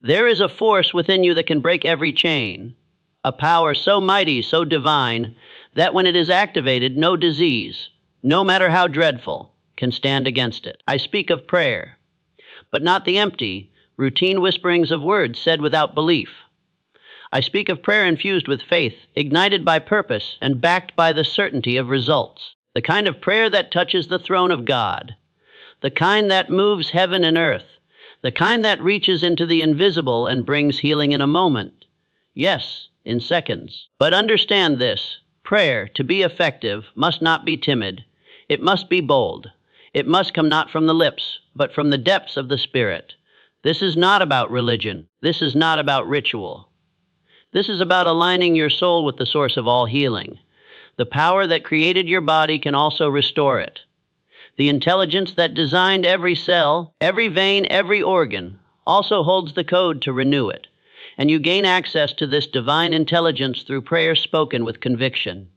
There is a force within you that can break every chain, a power so mighty, so divine, that when it is activated, no disease, no matter how dreadful, can stand against it. I speak of prayer, but not the empty, routine whisperings of words said without belief. I speak of prayer infused with faith, ignited by purpose, and backed by the certainty of results. The kind of prayer that touches the throne of God, the kind that moves heaven and earth, the kind that reaches into the invisible and brings healing in a moment. Yes, in seconds. But understand this, prayer, to be effective, must not be timid. It must be bold. It must come not from the lips, but from the depths of the spirit. This is not about religion. This is not about ritual. This is about aligning your soul with the source of all healing. The power that created your body can also restore it. The intelligence that designed every cell, every vein, every organ, also holds the code to renew it. And you gain access to this divine intelligence through prayer spoken with conviction.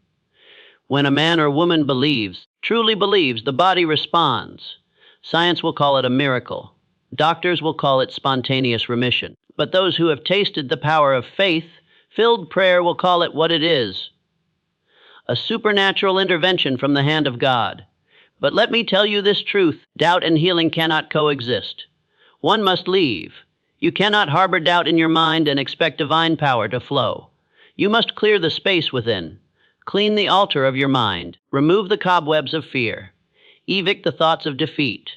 When a man or woman believes, truly believes, the body responds. Science will call it a miracle. Doctors will call it spontaneous remission. But those who have tasted the power of faith-filled prayer will call it what it is: a supernatural intervention from the hand of God. But let me tell you this truth, doubt and healing cannot coexist. One must leave. You cannot harbor doubt in your mind and expect divine power to flow. You must clear the space within. Clean the altar of your mind. Remove the cobwebs of fear. Evict the thoughts of defeat.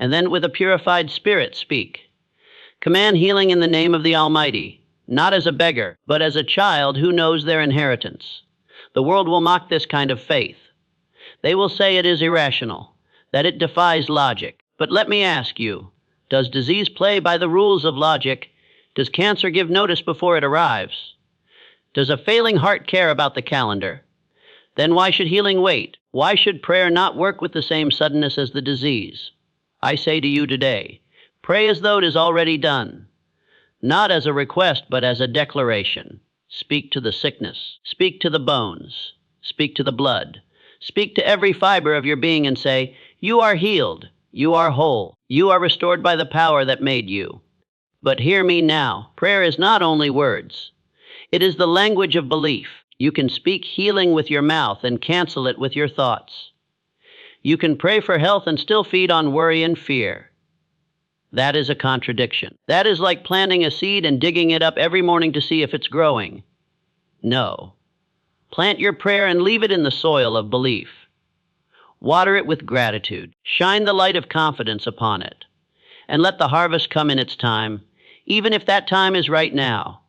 And then with a purified spirit speak. Command healing in the name of the Almighty, not as a beggar, but as a child who knows their inheritance. The world will mock this kind of faith. They will say it is irrational, that it defies logic. But let me ask you, does disease play by the rules of logic? Does cancer give notice before it arrives? Does a failing heart care about the calendar? Then why should healing wait? Why should prayer not work with the same suddenness as the disease? I say to you today, pray as though it is already done. Not as a request, but as a declaration. Speak to the sickness. Speak to the bones. Speak to the blood. Speak to every fiber of your being and say, you are healed. You are whole. You are restored by the power that made you. But hear me now. Prayer is not only words. It is the language of belief. You can speak healing with your mouth and cancel it with your thoughts. You can pray for health and still feed on worry and fear. That is a contradiction. That is like planting a seed and digging it up every morning to see if it's growing. No. Plant your prayer and leave it in the soil of belief. Water it with gratitude. Shine the light of confidence upon it. And let the harvest come in its time, even if that time is right now.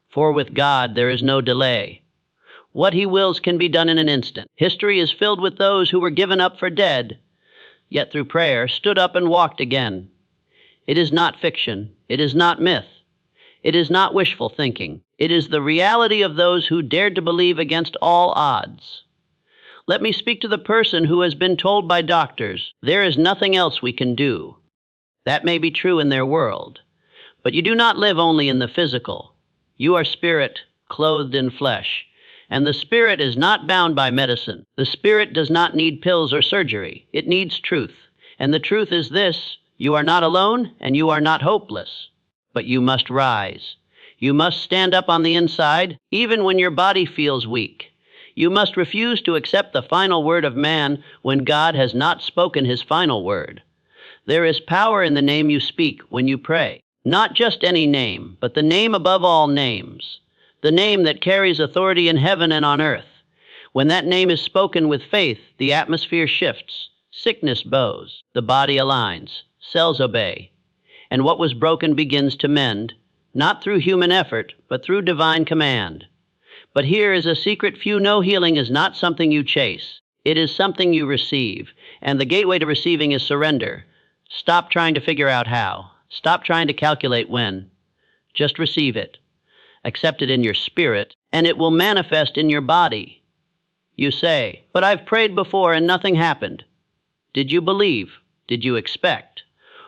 For with God there is no delay. What He wills can be done in an instant. History is filled with those who were given up for dead, yet through prayer stood up and walked again. It is not fiction. It is not myth. It is not wishful thinking. It is the reality of those who dared to believe against all odds. Let me speak to the person who has been told by doctors, there is nothing else we can do. That may be true in their world, but you do not live only in the physical. You are spirit, clothed in flesh, and the spirit is not bound by medicine. The spirit does not need pills or surgery. It needs truth, and the truth is this: you are not alone, and you are not hopeless, but you must rise. You must stand up on the inside, even when your body feels weak. You must refuse to accept the final word of man when God has not spoken His final word. There is power in the name you speak when you pray. Not just any name, but the name above all names. The name that carries authority in heaven and on earth. When that name is spoken with faith, the atmosphere shifts. Sickness bows. The body aligns. Cells obey. And what was broken begins to mend, not through human effort, but through divine command. But here is a secret few know: healing is not something you chase. It is something you receive, and the gateway to receiving is surrender. Stop trying to figure out how. Stop trying to calculate when. Just receive it. Accept it in your spirit, and it will manifest in your body. You say, but I've prayed before and nothing happened. Did you believe? Did you expect?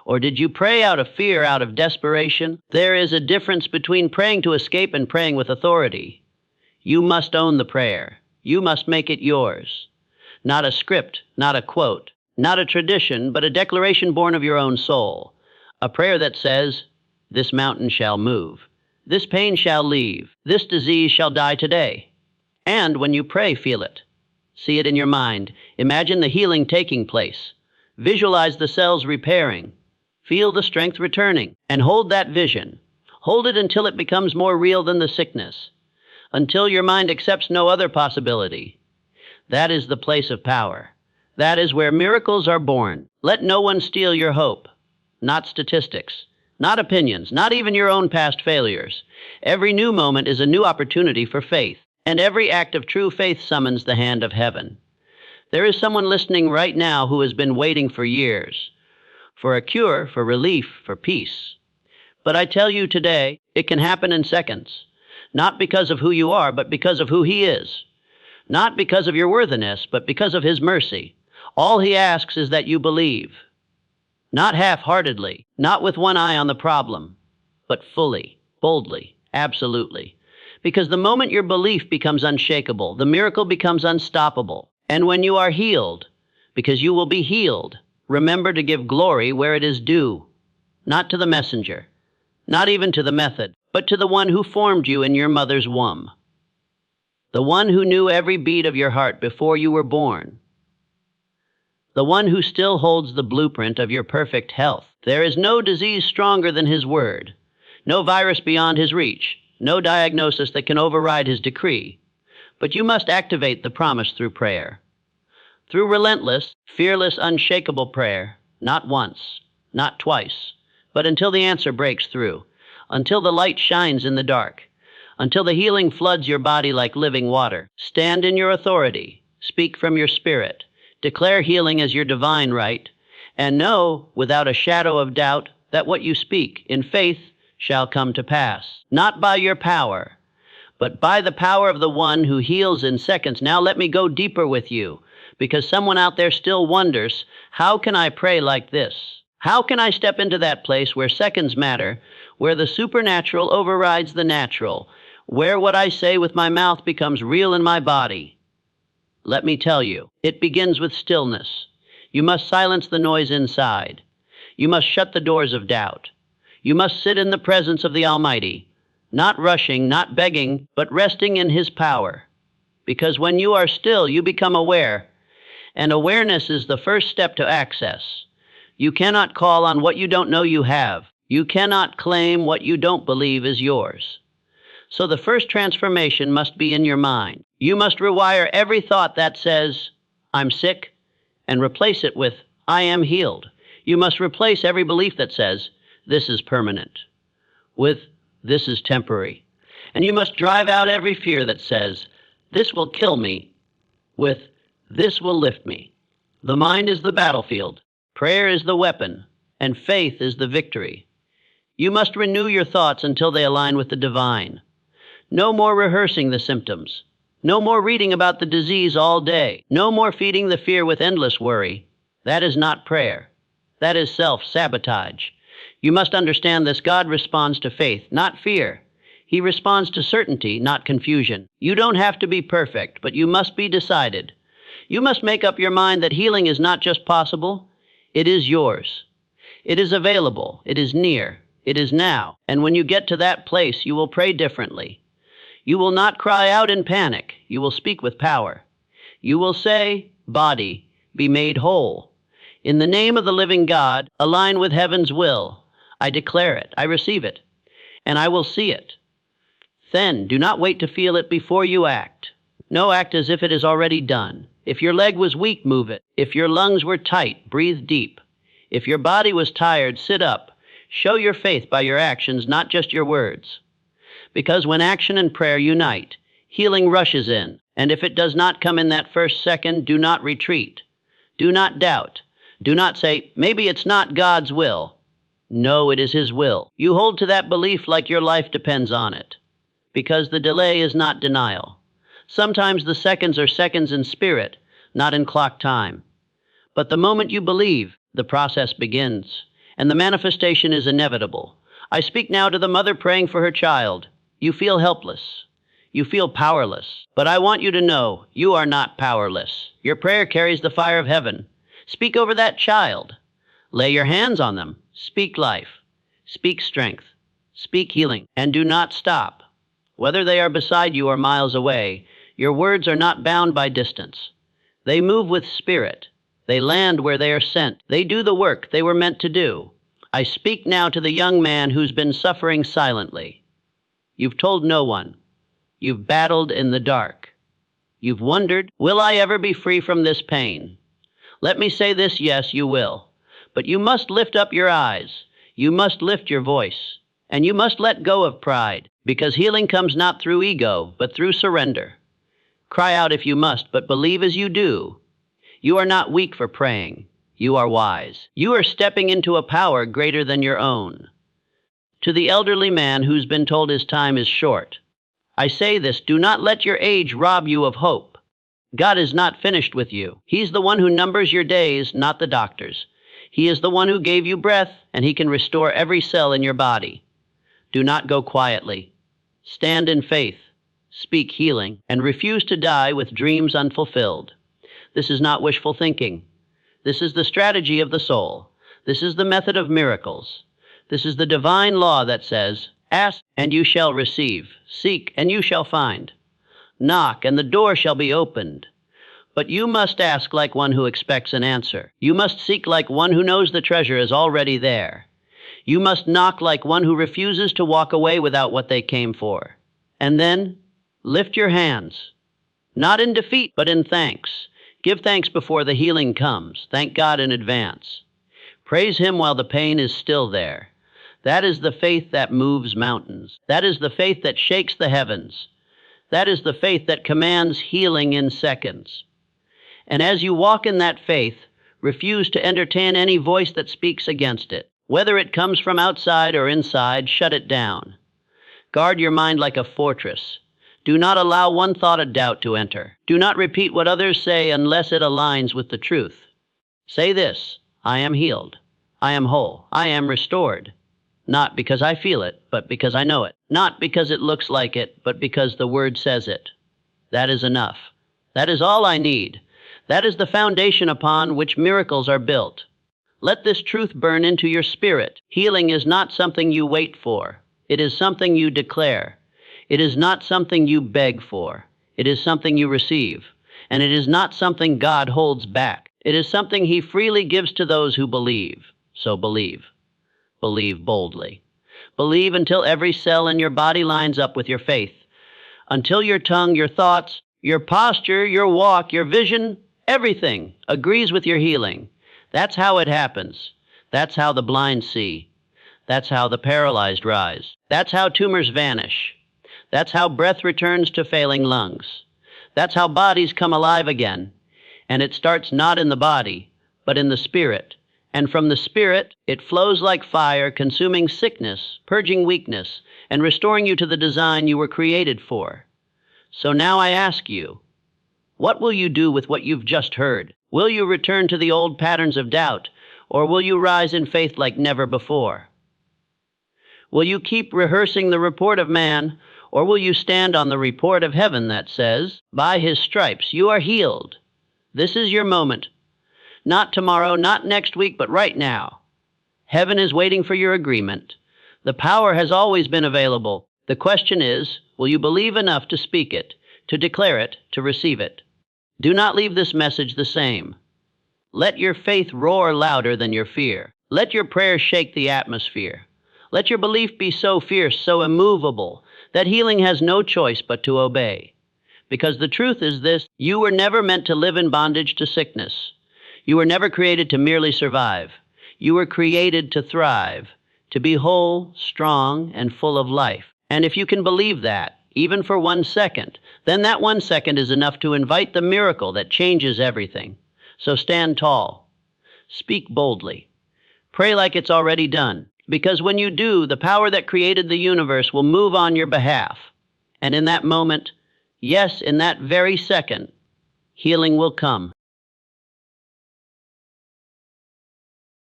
Or did you pray out of fear, out of desperation? There is a difference between praying to escape and praying with authority. You must own the prayer. You must make it yours. Not a script, not a quote, not a tradition, but a declaration born of your own soul. A prayer that says, This mountain shall move. This pain shall leave. This disease shall die today. And when you pray, feel it. See it in your mind. Imagine the healing taking place. Visualize the cells repairing. Feel the strength returning. And hold that vision. Hold it until it becomes more real than the sickness. Until your mind accepts no other possibility. That is the place of power. That is where miracles are born. Let no one steal your hope. Not statistics. Not opinions. Not even your own past failures. Every new moment is a new opportunity for faith. And every act of true faith summons the hand of heaven. There is someone listening right now who has been waiting for years. For a cure, for relief, for peace. But I tell you today, it can happen in seconds. Not because of who you are, but because of who He is. Not because of your worthiness, but because of His mercy. All He asks is that you believe. Not half-heartedly, not with one eye on the problem, but fully, boldly, absolutely. Because the moment your belief becomes unshakable, the miracle becomes unstoppable. And when you are healed, because you will be healed, remember to give glory where it is due. Not to the messenger, not even to the method, but to the one who formed you in your mother's womb. The one who knew every beat of your heart before you were born. The one who still holds the blueprint of your perfect health. There is no disease stronger than His word, no virus beyond His reach, no diagnosis that can override His decree. But you must activate the promise through prayer. Through relentless, fearless, unshakable prayer, not once, not twice, but until the answer breaks through, until the light shines in the dark, until the healing floods your body like living water. Stand in your authority, speak from your spirit, declare healing as your divine right, and know, without a shadow of doubt, that what you speak in faith shall come to pass, not by your power, but by the power of the one who heals in seconds. Now let me go deeper with you, because someone out there still wonders, how can I pray like this? How can I step into that place where seconds matter, where the supernatural overrides the natural, where what I say with my mouth becomes real in my body? Let me tell you, it begins with stillness. You must silence the noise inside. You must shut the doors of doubt. You must sit in the presence of the Almighty, not rushing, not begging, but resting in His power. Because when you are still, you become aware, and awareness is the first step to access. You cannot call on what you don't know you have. You cannot claim what you don't believe is yours. So the first transformation must be in your mind. You must rewire every thought that says, I'm sick, and replace it with, I am healed. You must replace every belief that says, this is permanent, with this is temporary. And you must drive out every fear that says, this will kill me, with this will lift me. The mind is the battlefield, prayer is the weapon, and faith is the victory. You must renew your thoughts until they align with the divine. No more rehearsing the symptoms. No more reading about the disease all day. No more feeding the fear with endless worry. That is not prayer. That is self-sabotage. You must understand this. God responds to faith, not fear. He responds to certainty, not confusion. You don't have to be perfect, but you must be decided. You must make up your mind that healing is not just possible, it is yours. It is available, it is near, it is now. And when you get to that place, you will pray differently. You will not cry out in panic, you will speak with power. You will say, body, be made whole. In the name of the living God, align with heaven's will. I declare it, I receive it, and I will see it. Then, do not wait to feel it before you act. No, act as if it is already done. If your leg was weak, move it. If your lungs were tight, breathe deep. If your body was tired, sit up. Show your faith by your actions, not just your words. Because when action and prayer unite, healing rushes in. And if it does not come in that first second, do not retreat. Do not doubt. Do not say, maybe it's not God's will. No, it is His will. You hold to that belief like your life depends on it. Because the delay is not denial. Sometimes the seconds are seconds in spirit, not in clock time. But the moment you believe, the process begins, and the manifestation is inevitable. I speak now to the mother praying for her child. You feel helpless. You feel powerless. But I want you to know, you are not powerless. Your prayer carries the fire of heaven. Speak over that child. Lay your hands on them. Speak life. Speak strength. Speak healing, and do not stop. Whether they are beside you or miles away, your words are not bound by distance. They move with spirit. They land where they are sent. They do the work they were meant to do. I speak now to the young man who's been suffering silently. You've told no one. You've battled in the dark. You've wondered, will I ever be free from this pain? Let me say this, yes, you will. But you must lift up your eyes. You must lift your voice. And you must let go of pride, because healing comes not through ego, but through surrender. Cry out if you must, but believe as you do. You are not weak for praying. You are wise. You are stepping into a power greater than your own. To the elderly man who's been told his time is short, I say this, do not let your age rob you of hope. God is not finished with you. He's the one who numbers your days, not the doctors. He is the one who gave you breath, and he can restore every cell in your body. Do not go quietly. Stand in faith, speak healing, and refuse to die with dreams unfulfilled. This is not wishful thinking. This is the strategy of the soul. This is the method of miracles. This is the divine law that says, ask and you shall receive. Seek and you shall find. Knock and the door shall be opened. But you must ask like one who expects an answer. You must seek like one who knows the treasure is already there. You must knock like one who refuses to walk away without what they came for. And then, lift your hands. Not in defeat, but in thanks. Give thanks before the healing comes. Thank God in advance. Praise Him while the pain is still there. That is the faith that moves mountains. That is the faith that shakes the heavens. That is the faith that commands healing in seconds. And as you walk in that faith, refuse to entertain any voice that speaks against it. Whether it comes from outside or inside, shut it down. Guard your mind like a fortress. Do not allow one thought of doubt to enter. Do not repeat what others say unless it aligns with the truth. Say this, I am healed. I am whole. I am restored. Not because I feel it, but because I know it. Not because it looks like it, but because the Word says it. That is enough. That is all I need. That is the foundation upon which miracles are built. Let this truth burn into your spirit. Healing is not something you wait for. It is something you declare. It is not something you beg for. It is something you receive. And it is not something God holds back. It is something He freely gives to those who believe. So believe. Believe boldly. Believe until every cell in your body lines up with your faith. Until your tongue, your thoughts, your posture, your walk, your vision, everything agrees with your healing. That's how it happens. That's how the blind see. That's how the paralyzed rise. That's how tumors vanish. That's how breath returns to failing lungs. That's how bodies come alive again. And it starts not in the body, but in the spirit. And from the spirit, it flows like fire, consuming sickness, purging weakness, and restoring you to the design you were created for. So now I ask you, what will you do with what you've just heard? Will you return to the old patterns of doubt, or will you rise in faith like never before? Will you keep rehearsing the report of man, or will you stand on the report of heaven that says, by His stripes you are healed? This is your moment. Not tomorrow, not next week, but right now. Heaven is waiting for your agreement. The power has always been available. The question is, will you believe enough to speak it, to declare it, to receive it? Do not leave this message the same. Let your faith roar louder than your fear. Let your prayers shake the atmosphere. Let your belief be so fierce, so immovable, that healing has no choice but to obey. Because the truth is this, you were never meant to live in bondage to sickness. You were never created to merely survive. You were created to thrive, to be whole, strong, and full of life. And if you can believe that, even for 1 second, then that 1 second is enough to invite the miracle that changes everything. So stand tall. Speak boldly. Pray like it's already done. Because when you do, the power that created the universe will move on your behalf. And in that moment, yes, in that very second, healing will come.